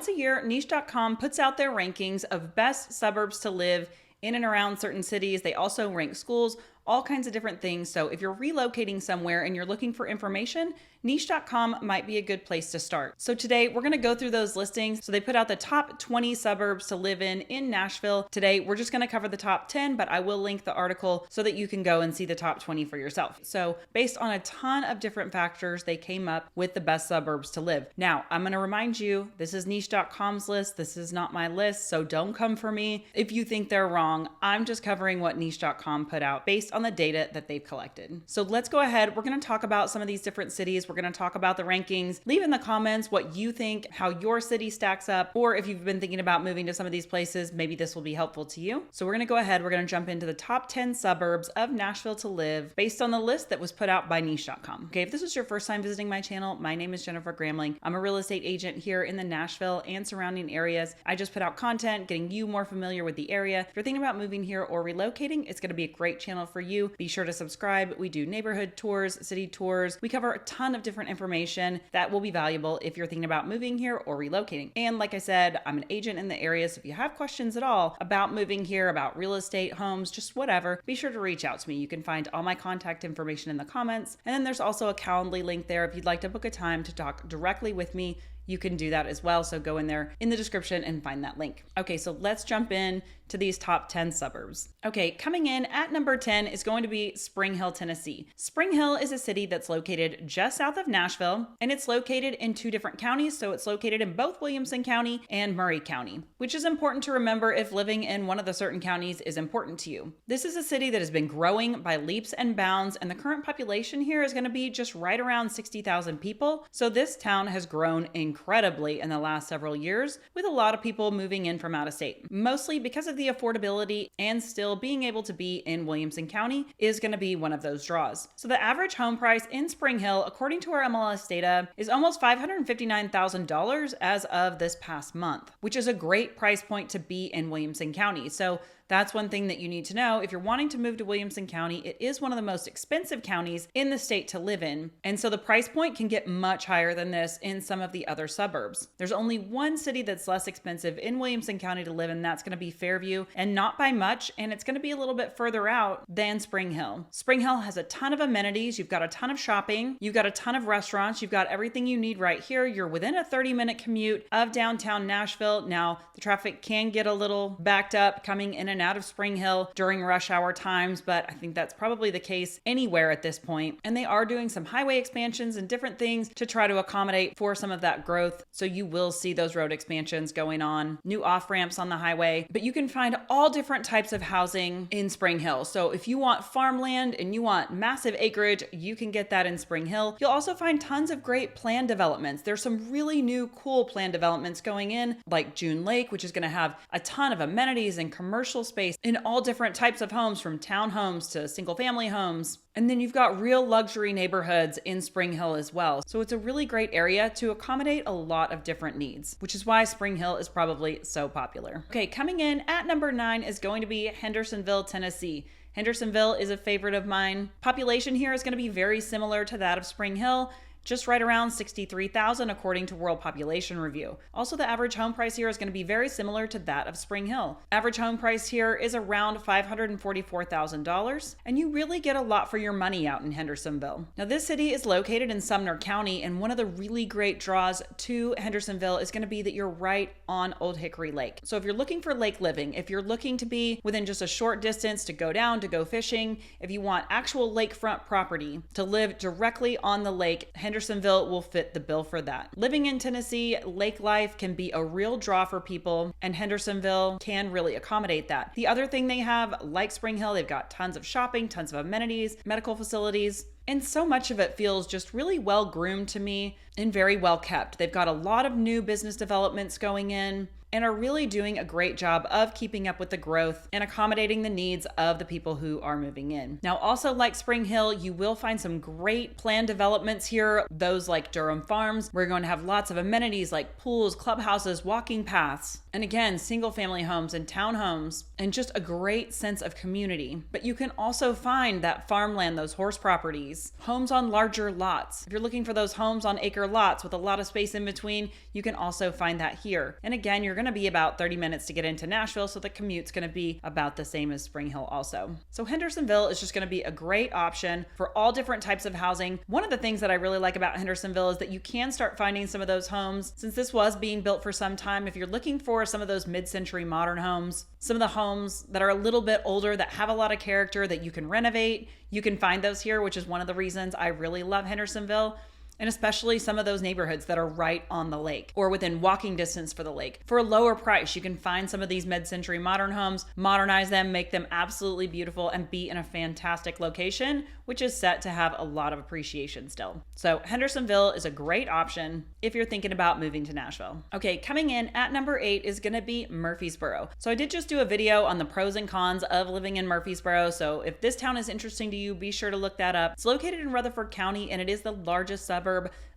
Once a year, niche.com puts out their rankings of best suburbs to live in and around certain cities. They also rank schools, all kinds of different things. So if you're relocating somewhere and you're looking for information, niche.com might be a good place to start. So today we're going to go through those listings. So they put out the top 20 suburbs to live in Nashville. Today we're just going to cover the top 10, but I will link the article so that you can go and see the top 20 for yourself. So based on a ton of different factors, they came up with the best suburbs to live. Now, I'm going to remind you, this is niche.com's list. This is not my list. So don't come for me if you think they're wrong. I'm just covering what niche.com put out based on the data that they've collected. So let's go ahead. We're going to talk about some of these different cities. We're going to talk about the rankings. Leave in the comments what you think, how your city stacks up, or if you've been thinking about moving to some of these places, maybe this will be helpful to you. So we're going to go ahead. We're going to jump into the top 10 suburbs of Nashville to live based on the list that was put out by niche.com. Okay, if this is your first time visiting my channel, my name is Jennifer Gramling. I'm a real estate agent here in the Nashville and surrounding areas. I just put out content, getting you more familiar with the area. If you're thinking about moving here or relocating, it's going to be a great channel for you. Be sure to subscribe. We do neighborhood tours, city tours. We cover a ton of different information that will be valuable if you're thinking about moving here or relocating. And like I said, I'm an agent in the area. So if you have questions at all about moving here, about real estate, homes, just whatever, be sure to reach out to me. You can find all my contact information in the comments. And then there's also a Calendly link there. If you'd like to book a time to talk directly with me, you can do that as well. So go in there in the description and find that link. Okay, so let's jump in to these top 10 suburbs. Okay, coming in at number 10 is going to be Spring Hill, Tennessee. Spring Hill is a city that's located just south of Nashville, and it's located in two different counties. So it's located in both Williamson County and Murray County, which is important to remember if living in one of the certain counties is important to you. This is a city that has been growing by leaps and bounds, and the current population here is going to be just right around 60,000 people. So this town has grown incredibly in the last several years, with a lot of people moving in from out of state, mostly because of the affordability, and still being able to be in Williamson County is going to be one of those draws. So the average home price in Spring Hill, according to our MLS data, is almost $559,000 as of this past month, which is a great price point to be in Williamson County. So that's one thing that you need to know. If you're wanting to move to Williamson County, it is one of the most expensive counties in the state to live in. And so the price point can get much higher than this in some of the other suburbs. There's only one city that's less expensive in Williamson County to live in. That's going to be Fairview, and not by much. And it's going to be a little bit further out than Spring Hill. Spring Hill has a ton of amenities. You've got a ton of shopping. You've got a ton of restaurants. You've got everything you need right here. You're within a 30-minute commute of downtown Nashville. Now, the traffic can get a little backed up coming in and out of Spring Hill during rush hour times, but I think that's probably the case anywhere at this point. And they are doing some highway expansions and different things to try to accommodate for some of that growth. So you will see those road expansions going on, new off-ramps on the highway, but you can find all different types of housing in Spring Hill. So if you want farmland and you want massive acreage, you can get that in Spring Hill. You'll also find tons of great planned developments. There's some really new cool planned developments going in, like June Lake, which is going to have a ton of amenities and commercial space in all different types of homes, from townhomes to single family homes. And then you've got real luxury neighborhoods in Spring Hill as well. So it's a really great area to accommodate a lot of different needs, which is why Spring Hill is probably so popular. Okay, coming in at number 9 is going to be Hendersonville, Tennessee. Hendersonville is a favorite of mine. Population here is going to be very similar to that of Spring Hill, just right around 63,000 according to World Population Review. Also, the average home price here is going to be very similar to that of Spring Hill. Average home price here is around $544,000, and you really get a lot for your money out in Hendersonville. Now, this city is located in Sumner County, and one of the really great draws to Hendersonville is going to be that you're right on Old Hickory Lake. So if you're looking for lake living, if you're looking to be within just a short distance to go down, to go fishing, if you want actual lakefront property to live directly on the lake, Hendersonville will fit the bill for that. Living in Tennessee, lake life can be a real draw for people, and Hendersonville can really accommodate that. The other thing they have, like Spring Hill, they've got tons of shopping, tons of amenities, medical facilities, and so much of it feels just really well groomed to me and very well kept. They've got a lot of new business developments going in. and are really doing a great job of keeping up with the growth and accommodating the needs of the people who are moving in. Now, also like Spring Hill, you will find some great planned developments here, those like Durham Farms. We're going to have lots of amenities like pools, clubhouses, walking paths, and again, single family homes and townhomes, and just a great sense of community. But you can also find that farmland, those horse properties, homes on larger lots. If you're looking for those homes on acre lots with a lot of space in between, you can also find that here. And again, you're going to be about 30 minutes to get into Nashville, so the commute's going to be about the same as Spring Hill also. So Hendersonville is just going to be a great option for all different types of housing. One of the things that I really like about Hendersonville is that you can start finding some of those homes since this was being built for some time. If you're looking for some of those mid-century modern homes, some of the homes that are a little bit older that have a lot of character that you can renovate, you can find those here, which is one of the reasons I really love Hendersonville. And especially some of those neighborhoods that are right on the lake or within walking distance for the lake. For a lower price, you can find some of these mid-century modern homes, modernize them, make them absolutely beautiful, and be in a fantastic location, which is set to have a lot of appreciation still. So Hendersonville is a great option if you're thinking about moving to Nashville. Okay, coming in at number 8 is gonna be Murfreesboro. So I did just do a video on the pros and cons of living in Murfreesboro. So if this town is interesting to you, be sure to look that up. It's located in Rutherford County, and it is the largest suburb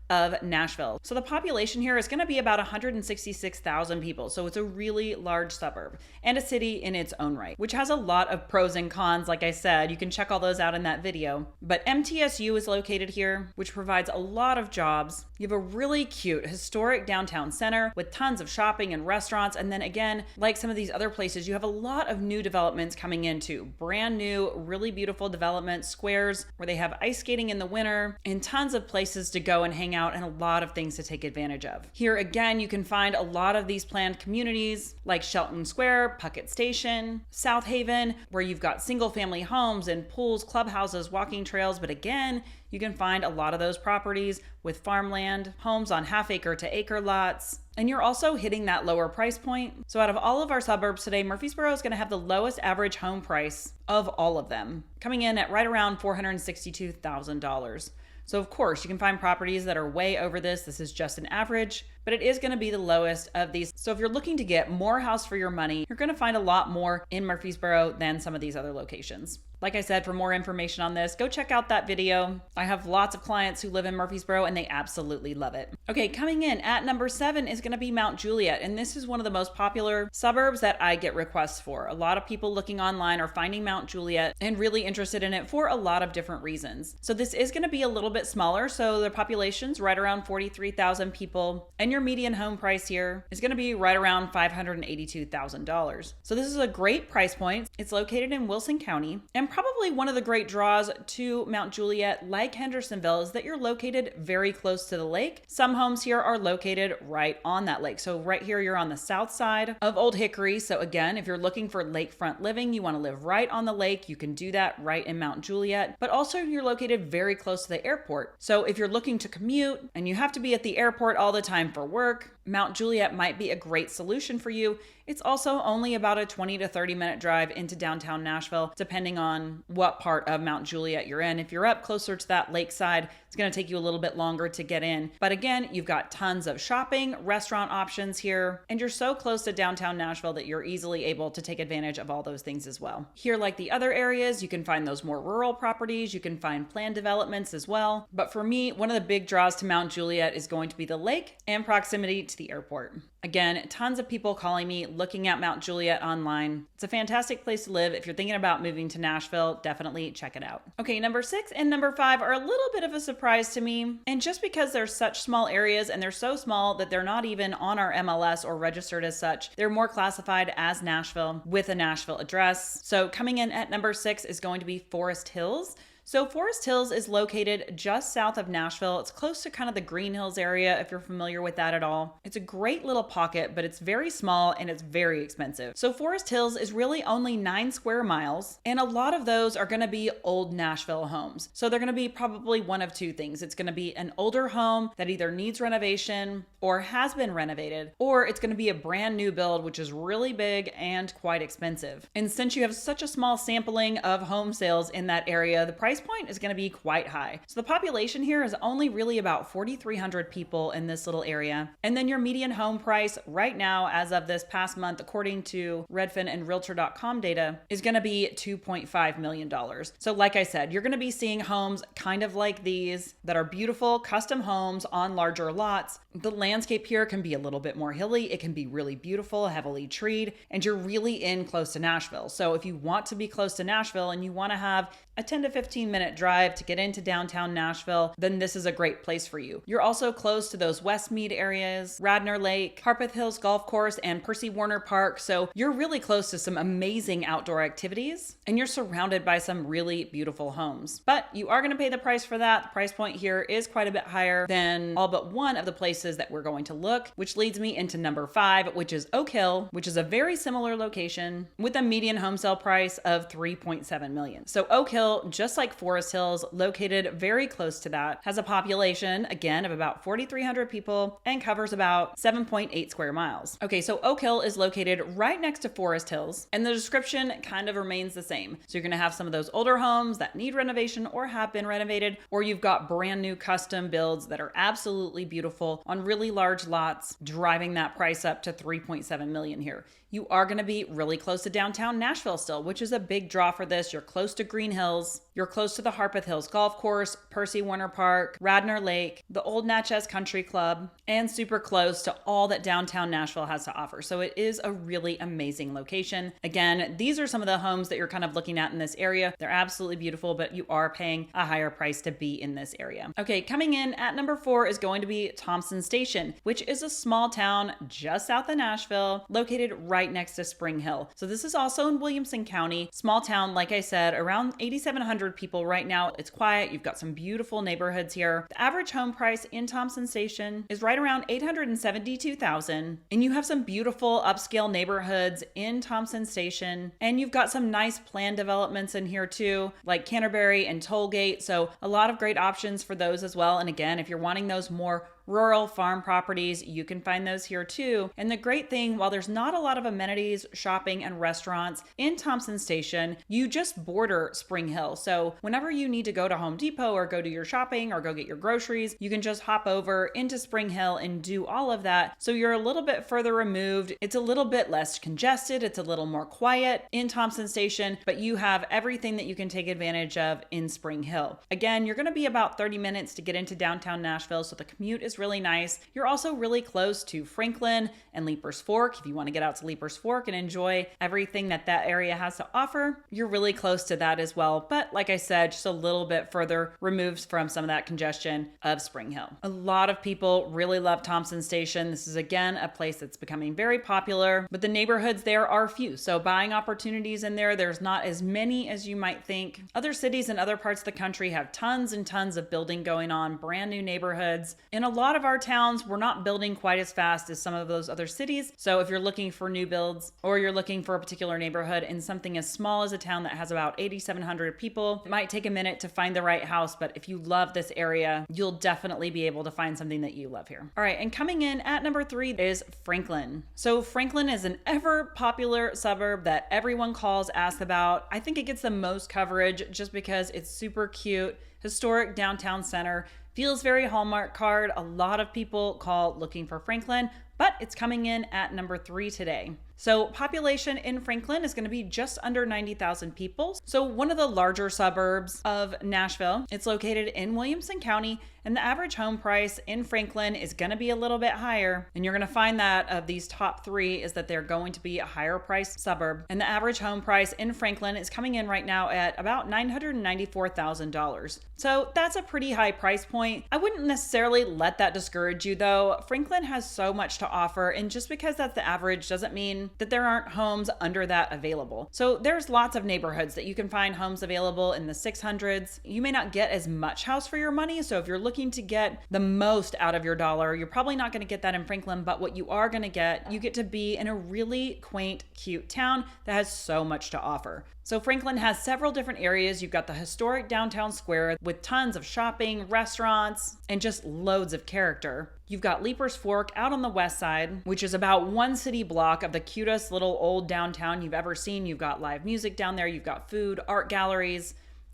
of Nashville. So the population here is going to be about 166,000 people. So it's a really large suburb and a city in its own right, which has a lot of pros and cons. Like I said, you can check all those out in that video. But MTSU is located here, which provides a lot of jobs. You have a really cute historic downtown center with tons of shopping and restaurants. And then again, like some of these other places, you have a lot of new developments coming into brand new, really beautiful development squares where they have ice skating in the winter and tons of places to go and hang out and a lot of things to take advantage of. Here again, you can find a lot of these planned communities like Shelton Square, Puckett Station, South Haven, where you've got single family homes and pools, clubhouses, walking trails. But again, you can find a lot of those properties with farmland, homes on half-acre to acre lots. And you're also hitting that lower price point. So out of all of our suburbs today, Murfreesboro is going to have the lowest average home price of all of them, coming in at right around $462,000. So of course, you can find properties that are way over this. This is just an average, but it is going to be the lowest of these. So if you're looking to get more house for your money, you're going to find a lot more in Murfreesboro than some of these other locations. Like I said, for more information on this, go check out that video. I have lots of clients who live in Murfreesboro and they absolutely love it. Okay, coming in at number 7 is gonna be Mount Juliet. And this is one of the most popular suburbs that I get requests for. A lot of people looking online are finding Mount Juliet and really interested in it for a lot of different reasons. So this is gonna be a little bit smaller. So the population's right around 43,000 people. And your median home price here is gonna be right around $582,000. So this is a great price point. It's located in Wilson County, and probably one of the great draws to Mount Juliet, like Hendersonville, is that you're located very close to the lake. Some homes here are located right on that lake. So right here, you're on the south side of Old Hickory. So again, if you're looking for lakefront living, you want to live right on the lake, you can do that right in Mount Juliet. But also you're located very close to the airport. So if you're looking to commute and you have to be at the airport all the time for work, Mount Juliet might be a great solution for you. It's also only about a 20 to 30 minute drive into downtown Nashville, depending on what part of Mount Juliet you're in. If you're up closer to that lakeside, it's going to take you a little bit longer to get in. But again, you've got tons of shopping, restaurant options here, and you're so close to downtown Nashville that you're easily able to take advantage of all those things as well. Here, like the other areas, you can find those more rural properties, you can find planned developments as well. But for me, one of the big draws to Mount Juliet is going to be the lake and proximity to the airport. Again, tons of people calling me, looking at Mount Juliet online. It's a fantastic place to live. If you're thinking about moving to Nashville, definitely check it out. Okay, number 6 and number 5 are a little bit of a surprise to me. And just because they're such small areas and they're so small that they're not even on our MLS or registered as such, they're more classified as Nashville with a Nashville address. So coming in at number 6 is going to be Forest Hills. So Forest Hills is located just south of Nashville. It's close to kind of the Green Hills area, if you're familiar with that at all. It's a great little pocket, but it's very small and it's very expensive. So Forest Hills is really only 9 square miles, and a lot of those are going to be old Nashville homes. So they're going to be probably one of two things. It's going to be an older home that either needs renovation or has been renovated, or it's going to be a brand new build, which is really big and quite expensive. And since you have such a small sampling of home sales in that area, the price price point is going to be quite high. So the population here is only really about 4,300 people in this little area. And then your median home price right now, as of this past month, according to Redfin and Realtor.com data, is going to be $2.5 million. So like I said, you're going to be seeing homes kind of like these that are beautiful custom homes on larger lots. The landscape here can be a little bit more hilly. It can be really beautiful, heavily treed, and you're really in close to Nashville. So if you want to be close to Nashville and you want to have a 10 to 15 minute drive to get into downtown Nashville, then this is a great place for you. You're also close to those Westmead areas, Radnor Lake, Harpeth Hills Golf Course, and Percy Warner Park. So you're really close to some amazing outdoor activities, and you're surrounded by some really beautiful homes. But you are going to pay the price for that. The price point here is quite a bit higher than all but one of the places that we're going to look, which leads me into number 5, which is Oak Hill, which is a very similar location with a median home sale price of $3.7 million. So Oak Hill, just like Forest Hills, located very close to that, has a population, again, of about 4,300 people and covers about 7.8 square miles. Okay, so Oak Hill is located right next to Forest Hills, and the description kind of remains the same. So you're going to have some of those older homes that need renovation or have been renovated, or you've got brand new custom builds that are absolutely beautiful on really large lots, driving that price up to $3.7 million here. You are going to be really close to downtown Nashville still, which is a big draw for this. You're close to Green Hills. You're close to the Harpeth Hills Golf Course, Percy Warner Park, Radnor Lake, the Old Natchez Country Club, and super close to all that downtown Nashville has to offer. So it is a really amazing location. Again, these are some of the homes that you're kind of looking at in this area. They're absolutely beautiful, but you are paying a higher price to be in this area. Okay, coming in at number 4 is going to be Thompson Station, which is a small town just south of Nashville, located right next to Spring Hill. So this is also in Williamson County. Small town, like I said, around 8,700 people right now. It's quiet. You've got some beautiful neighborhoods here. The average home price in Thompson Station is right around $872,000, and you have some beautiful upscale neighborhoods in Thompson Station, and you've got some nice planned developments in here too, like Canterbury and Tollgate. So a lot of great options for those as well. And again, if you're wanting those more rural farm properties, you can find those here too. And the great thing, while there's not a lot of amenities, shopping, and restaurants in Thompson Station, you just border Spring Hill. So whenever you need to go to Home Depot or go do your shopping or go get your groceries, you can just hop over into Spring Hill and do all of that. So you're a little bit further removed. It's a little bit less congested. It's a little more quiet in Thompson Station, but you have everything that you can take advantage of in Spring Hill. Again, you're going to be about 30 minutes to get into downtown Nashville, so the commute is really nice. You're also really close to Franklin and Leapers Fork. If you want to get out to Leapers Fork and enjoy everything that that area has to offer, you're really close to that as well. But like I said, just a little bit further removed from some of that congestion of Spring Hill. A lot of people really love Thompson Station. This is again a place that's becoming very popular, but the neighborhoods there are few. So buying opportunities in there, there's not as many as you might think. Other cities and other parts of the country have tons and tons of building going on, brand new neighborhoods. In a lot of our towns, we're not building quite as fast as some of those other cities. So if you're looking for new builds or you're looking for a particular neighborhood in something as small as a town that has about 8,700 people, it might take a minute to find the right house, but if you love this area, you'll definitely be able to find something that you love here. All right, and coming in at number 3 is Franklin. So Franklin is an ever popular suburb that everyone calls, asks about. I think it gets the most coverage just because it's super cute, historic downtown center. Feels very Hallmark card. A lot of people call looking for Franklin, but it's coming in at number 3 today. So population in Franklin is going to be just under 90,000 people. So one of the larger suburbs of Nashville. It's located in Williamson County, and the average home price in Franklin is going to be a little bit higher. And you're going to find that of these top 3 is that they're going to be a higher priced suburb. And the average home price in Franklin is coming in right now at about $994,000. So that's a pretty high price point. I wouldn't necessarily let that discourage you though. Franklin has so much to offer, and just because that's the average doesn't mean that there aren't homes under that available. So there's lots of neighborhoods that you can find homes available in the 600s. You may not get as much house for your money. So if you're looking to get the most out of your dollar, you're probably not going to get that in Franklin, but what you are going to get, you get to be in a really quaint, cute town that has so much to offer. So Franklin has several different areas. You've got the historic downtown square with tons of shopping, restaurants, and just loads of character. You've got Leapers Fork out on the west side, which is about one city block of the cutest little old downtown you've ever seen. You've got live music down there. You've got food, art galleries,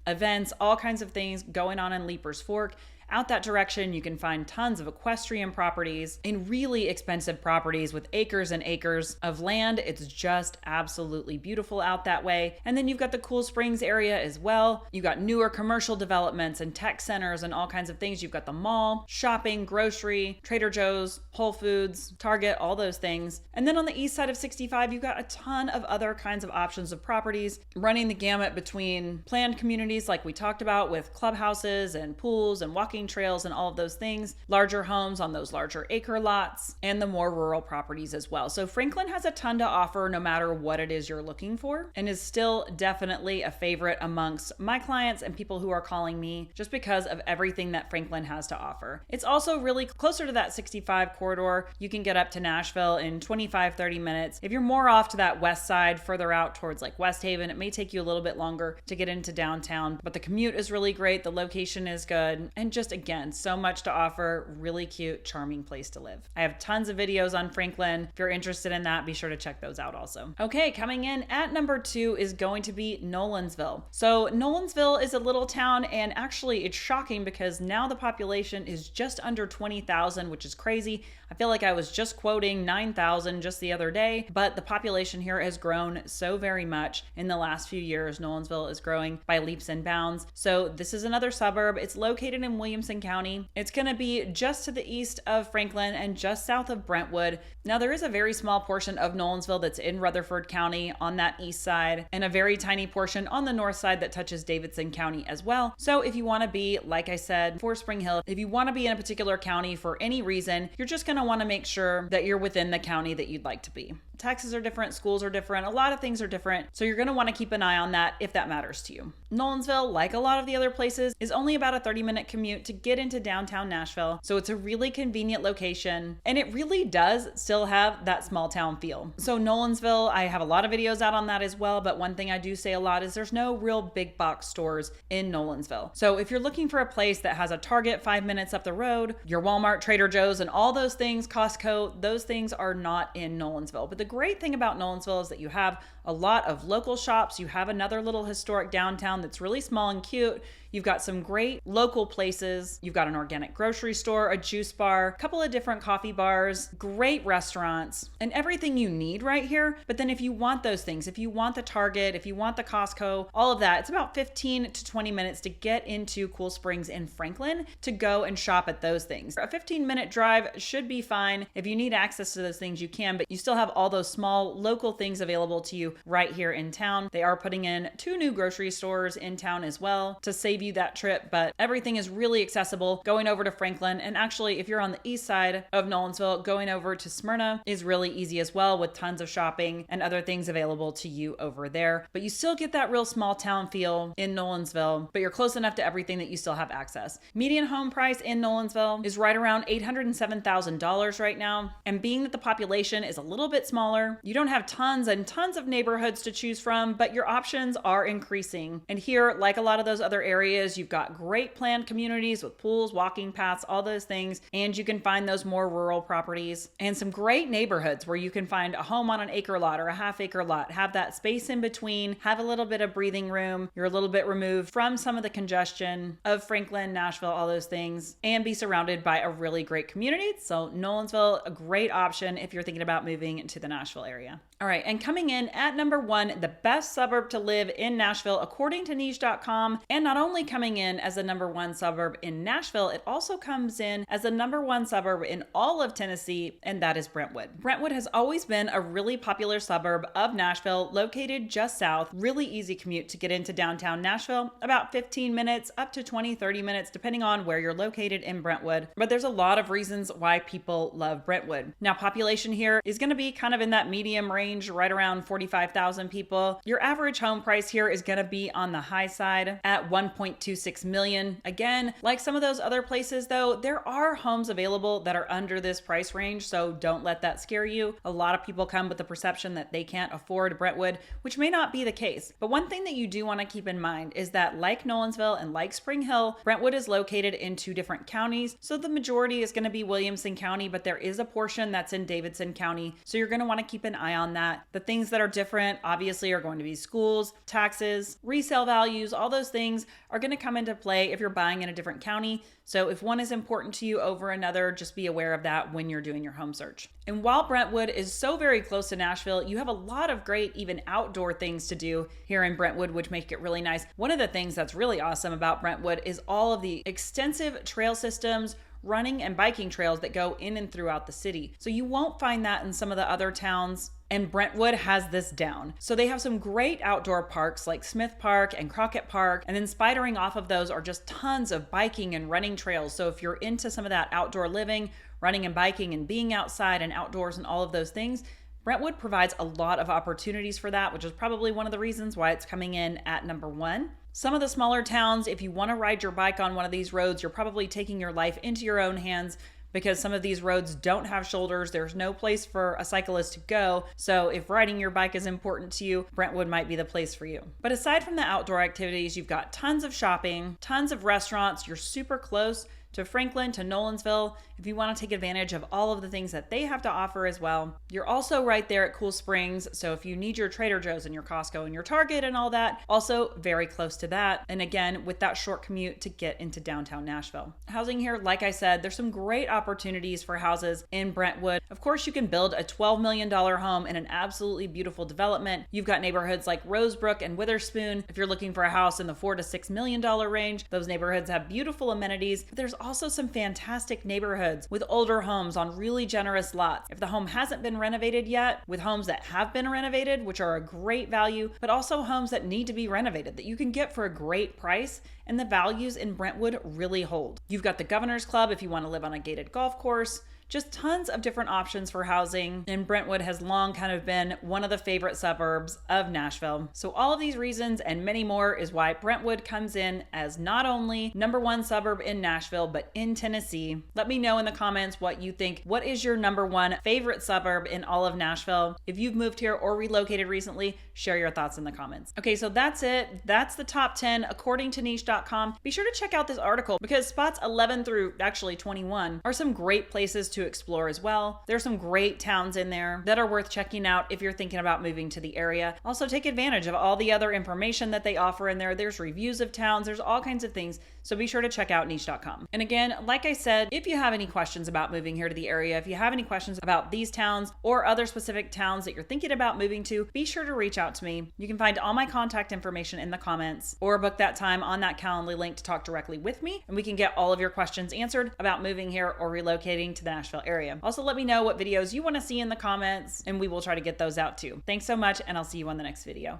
events, all kinds of things going on in Leapers Fork. Out that direction, you can find tons of equestrian properties and really expensive properties with acres and acres of land. It's just absolutely beautiful out that way. And then you've got the Cool Springs area as well. You've got newer commercial developments and tech centers and all kinds of things. You've got the mall, shopping, grocery, Trader Joe's, Whole Foods, Target, all those things. And then on the east side of 65, you've got a ton of other kinds of options of properties, running the gamut between planned communities like we talked about with clubhouses and pools and walking trails and all of those things, larger homes on those larger acre lots, and the more rural properties as well. So Franklin has a ton to offer no matter what it is you're looking for, and is still definitely a favorite amongst my clients and people who are calling me just because of everything that Franklin has to offer. It's also really closer to that 65 corridor. You can get up to Nashville in 25-30 minutes. If you're more off to that west side, further out towards like West Haven, it may take you a little bit longer to get into downtown, but the commute is really great. The location is good, and just again, so much to offer. Really cute, charming place to live. I have tons of videos on Franklin. If you're interested in that, be sure to check those out also. Okay, coming in at number 2 is going to be Nolensville. So Nolensville is a little town, and actually it's shocking because now the population is just under 20,000, which is crazy. I feel like I was just quoting 9,000 just the other day, but the population here has grown so very much in the last few years. Nolensville is growing by leaps and bounds. So this is another suburb. It's located in Williamson County. It's going to be just to the east of Franklin and just south of Brentwood. Now there is a very small portion of Nolensville that's in Rutherford County on that east side, and a very tiny portion on the north side that touches Davidson County as well. So if you want to be, like I said, for Spring Hill, if you want to be in a particular county for any reason, you're just going to want to make sure that you're within the county that you'd like to be. Taxes are different, schools are different, a lot of things are different, so you're going to want to keep an eye on that if that matters to you. Nolensville, like a lot of the other places, is only about a 30-minute commute to get into downtown Nashville, so it's a really convenient location, and it really does still have that small town feel. So Nolensville, I have a lot of videos out on that as well, but one thing I do say a lot is there's no real big box stores in Nolensville. So if you're looking for a place that has a Target 5 minutes up the road, your Walmart, Trader Joe's, and all those things, Costco, those things are not in Nolensville. But the great thing about Nolensville is that you have a lot of local shops. You have another little historic downtown that's really small and cute. You've got some great local places. You've got an organic grocery store, a juice bar, a couple of different coffee bars, great restaurants, and everything you need right here. But then if you want those things, if you want the Target, if you want the Costco, all of that, it's about 15 to 20 minutes to get into Cool Springs in Franklin to go and shop at those things. A 15-minute drive should be fine. If you need access to those things, you can, but you still have all those small local things available to you right here in town. They are putting in 2 new grocery stores in town as well to save you that trip, but everything is really accessible going over to Franklin. And actually, if you're on the east side of Nolensville, going over to Smyrna is really easy as well, with tons of shopping and other things available to you over there. But you still get that real small town feel in Nolensville, but you're close enough to everything that you still have access. Median home price in Nolensville is right around $807,000 right now. And being that the population is a little bit smaller, you don't have tons and tons of neighborhoods to choose from, but your options are increasing. And here, like a lot of those other areas, you've got great planned communities with pools, walking paths, all those things, and you can find those more rural properties and some great neighborhoods where you can find a home on an acre lot or a half acre lot, have that space in between, have a little bit of breathing room, you're a little bit removed from some of the congestion of Franklin, Nashville, all those things, and be surrounded by a really great community. So Nolensville, a great option if you're thinking about moving to the Nashville area. All right, and coming in at number 1, the best suburb to live in Nashville, according to niche.com, and not only coming in as the number 1 suburb in Nashville, it also comes in as the number 1 suburb in all of Tennessee, and that is Brentwood. Brentwood has always been a really popular suburb of Nashville, located just south, really easy commute to get into downtown Nashville, about 15 minutes up to 20-30 minutes, depending on where you're located in Brentwood. But there's a lot of reasons why people love Brentwood. Now, population here is going to be kind of in that medium range, right around 45,000 people. Your average home price here is going to be on the high side at $1.26 million. Again, like some of those other places though, there are homes available that are under this price range, so don't let that scare you. A lot of people come with the perception that they can't afford Brentwood, which may not be the case. But one thing that you do want to keep in mind is that, like Nolensville and like Spring Hill, Brentwood is located in 2 different counties. So the majority is going to be Williamson County, but there is a portion that's in Davidson County. So you're going to want to keep an eye on that. The things that are different obviously are going to be schools, taxes, resale values, all those things are going to come into play if you're buying in a different county. So if one is important to you over another, just be aware of that when you're doing your home search. And while Brentwood is so very close to Nashville, you have a lot of great even outdoor things to do here in Brentwood, which make it really nice. One of the things that's really awesome about Brentwood is all of the extensive trail systems, running and biking trails that go in and throughout the city. So you won't find that in some of the other towns, and Brentwood has this down. So they have some great outdoor parks like Smith Park and Crockett Park, and then spidering off of those are just tons of biking and running trails. So if you're into some of that outdoor living, running and biking and being outside and outdoors and all of those things, Brentwood provides a lot of opportunities for that, which is probably one of the reasons why it's coming in at number 1. Some of the smaller towns, if you want to ride your bike on one of these roads, you're probably taking your life into your own hands because some of these roads don't have shoulders. There's no place for a cyclist to go. So if riding your bike is important to you, Brentwood might be the place for you. But aside from the outdoor activities, you've got tons of shopping, tons of restaurants. You're super close to Franklin, to Nolensville, if you want to take advantage of all of the things that they have to offer as well. You're also right there at Cool Springs, so if you need your Trader Joe's and your Costco and your Target and all that, also very close to that. And again, with that short commute to get into downtown Nashville. Housing here, like I said, there's some great opportunities for houses in Brentwood. Of course, you can build a $12 million home in an absolutely beautiful development. You've got neighborhoods like Rosebrook and Witherspoon. If you're looking for a house in the $4 to $6 million range, those neighborhoods have beautiful amenities, but there's also some fantastic neighborhoods with older homes on really generous lots. If the home hasn't been renovated yet, with homes that have been renovated, which are a great value, but also homes that need to be renovated that you can get for a great price, and the values in Brentwood really hold. You've got the Governor's Club if you want to live on a gated golf course. Just tons of different options for housing, and Brentwood has long kind of been one of the favorite suburbs of Nashville. So all of these reasons and many more is why Brentwood comes in as not only number 1 suburb in Nashville, but in Tennessee. Let me know in the comments what you think. What is your number 1 favorite suburb in all of Nashville? If you've moved here or relocated recently, share your thoughts in the comments. Okay, so that's it. That's the top 10 according to niche.com. Be sure to check out this article because spots 11 through actually 21 are some great places to explore as well. There's some great towns in there that are worth checking out if you're thinking about moving to the area. Also take advantage of all the other information that they offer in there. There's reviews of towns, there's all kinds of things. So be sure to check out niche.com. And again, like I said, if you have any questions about moving here to the area, if you have any questions about these towns or other specific towns that you're thinking about moving to, be sure to reach out to me. You can find all my contact information in the comments or book that time on that Calendly link to talk directly with me, and we can get all of your questions answered about moving here or relocating to the Nashville area. Also, let me know what videos you want to see in the comments, and we will try to get those out too. Thanks so much, and I'll see you on the next video.